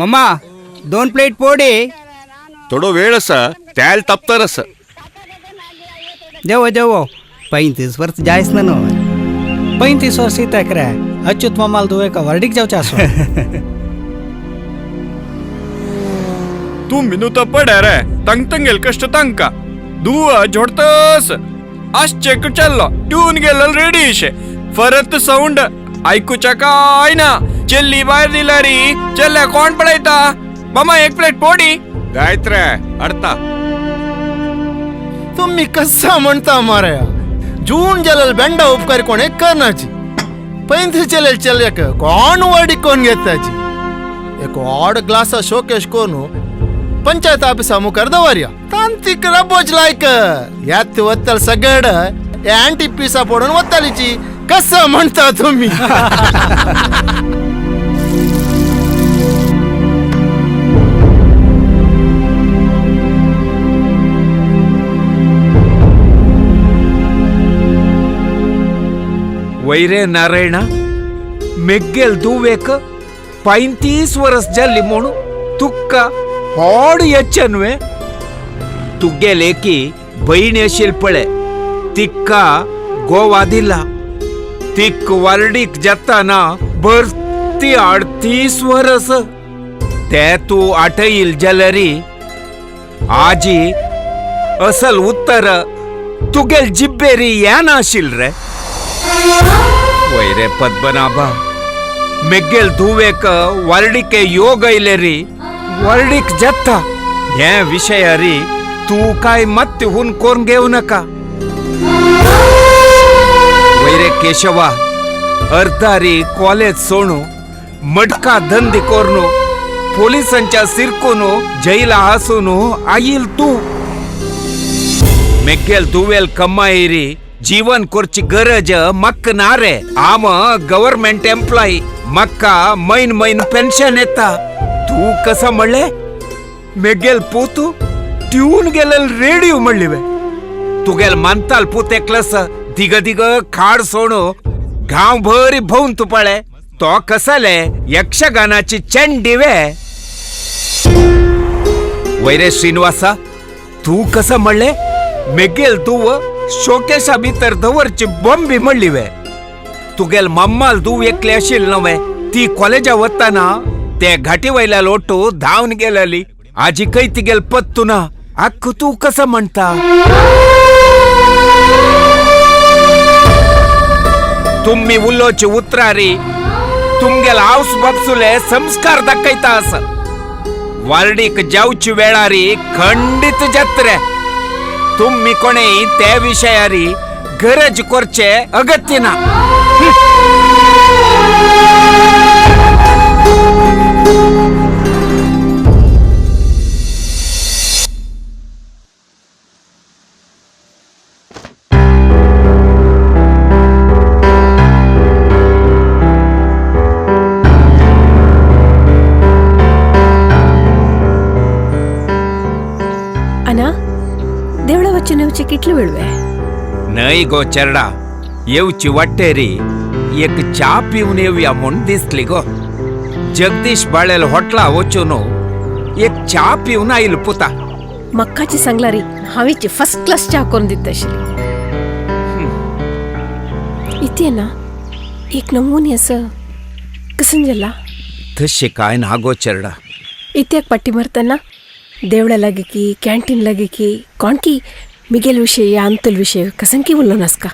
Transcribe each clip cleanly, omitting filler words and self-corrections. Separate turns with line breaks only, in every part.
Mamma 2 plate पोडी.
थोडो वेळ असा त्याल तप्तरस.
देवो देवो 35 वर्ष जायस ना नो.
35 वर्ष तक रे अच्युत मम्माल दुवे का वर्डिक जाऊचा असो.
तू मिनूत पड रे तंगेल कष्ट तंका दुवा जोडतस आज चेक चाललो ट्यून गेल रेडी शे परत साऊंड ऐकूच्या काय ना चेल्ली बाहेर दिला री चेल्ल्या कोण पडायता मामा 1 प्लेट पोडी गायत्रे अडता.
तुम्ही कसा म्हणता मारया जून जलल बेंडा उपकारी कोण एक करनाची 35 चलेल चल्यक कोण वाडी कोण घेताची एक ऑड ग्लास शोकेश कोण पंचायत ऑफिस मुखार दवरया तांतीक रबोज लायक यात वत्तल सगड अँटी पिसा पडून वत्तालीची कसं म्हणता तुम्ही.
वैरे नारायण मेग्गेल दुवेक 35 वर्ष जाली म्हणू तुक्का होड यच्चन्वे तुगेलेकी बहीण येशील पळे तिक्का गोवा दिला तिक वार्डीक जाताना भरती 38 वर्ष ते तू आठईल जलरी आजी असल उत्तर तुगेल जिब्बेरी या नाशील रे. वैरे पद्मनाभा मेग्गेल धुवेक वर्डिके योग ऐलेरी वर्डिक जत्ता हे विषय री तू काय मत हुन कोण घेऊ नका. वैरे केशवा अर्धारी कॉलेज सोडू मडका धंदी कोरनु पोलिसांच्या सिरकोनु जैला हासूनु आईल तू मेग्गेल धुवेल कमाईरी जीवन कोरची गरज मक्क नारे आम गव्हर्नमेंट एम्प्लॉई मक्का मैन पेन्शन येता तू कसा म्हणले मेगेल पोतू ट्यून गेलेल रेडिओ म्हणलिवे तुगेल मंताल पूत एकलस दिग दिग खाड सोडू गाव भरी भोवन तुपाळे तो कसले यक्षगानाची चेंडिवे. वैरे श्रीनिवासा तू कसं म्हणले मेगेल तू शोकेशा भितर दवरची बॉम्बी म्हणलिवे तुगेल मम्माल तू एकले आशिल नवे ती कॉलेजा वताना ते घाटी वयल्या लोटू धावन गेलेली आजी कै तिगेल पत्तू ना अक्क तू कसं म्हणता. तुम्ही उल्लोची उतरारी तुमगेल हाऊस बापसुले संस्कार दाखयता अस वार्डीक जाऊची वेळारी खंडित जत्रे तुम्ही कोणे त्या विषयारी गरज करचे अगत्य ना.
देवळा वच्चे नेवचे कितले वेळवे
नाही गो चरडा येवची वाटेरी एक चा पिऊन येऊया म्हणून दिसली गो. जगदीश बाळेल होटला वचून एक चा पिऊन आईल पुता
मक्काची सांगलारी हावीची फर्स्ट क्लास चा करून दित आशिल्ली. इथे ना एक नमुनी असं कसं जाला
तशे काय ना गो चरडा.
इत्याक पट्टी मारतना देवळा लागे की कॅन्टीन लागे की कोण की मिगेल विषय अंतल विषय कसंकी उरलो नासका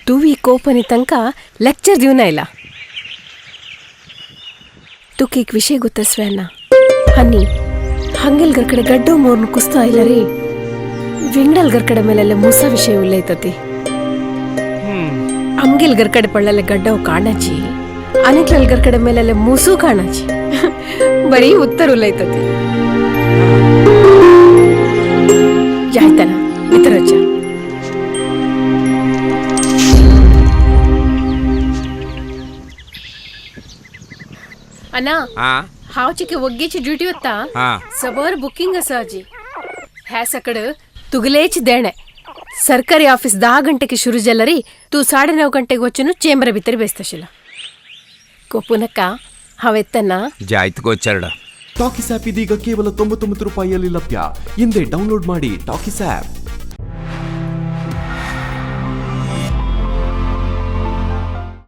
तू कोपनी तंका लेक्चर दिवन आयला तुक एक विषय ಗೊತ್ತಸ್ವೇನ ಹನ್ನಿ ಹಂಗೆಲ್ಗರ ಕಡೆ ಗಡ್ಡು ಮೋರ್ನು ಕುಸ್ತಾ ಇಲ್ಲ ರೀ ವಿಂಗಡಲ್ಗರ ಕಡೆ ಮೇಲೆಲ್ಲ ಮೂಸ ವಿಷಯ ಉಲ್ಲೈತತಿ ಅಮ್ಗೆಲ್ಗರ ಕಡೆ ಪಳ್ಳಲೆ ಗಡ್ಡವು ಕಾಣಾಚಿ ಅನಿಕ್ಲಲ್ಗರ ಕಡೆ ಮೇಲೆಲ್ಲ ಮೂಸು ಕಾಣಾಚಿ ಬರೀ ಉತ್ತರ ಉಲ್ಲೈತತಿ जायतना मित्राच्या अना हाव चिके वग्गेची ड्युटी होता सबर बुकिंग असा अजी ह्या सकड तुगलेच देणे सरकारी ऑफिस 10 ಗಂಟೆಗೆ ಶುರು ಜಲ್ಲರಿ तू 9:30 ಗಂಟೆಗೆ ವಚ್ಚನು ಚೇಂಬರ್ भितर बेस्तशिला कोपुनका ಹವೆತ್ತನ್ನ
ಜಾಯ್ತು ಗೋಚರ್ಡ.
ಟಾಕಿಸ್ ಆಪ್ ಇದೀಗ ಕೇವಲ 99 ರೂಪಾಯಿಯಲ್ಲಿ ಲಭ್ಯ. ಹಿಂದೆ ಡೌನ್ಲೋಡ್ ಮಾಡಿ ಟಾಕಿಸ್ ಆಪ್.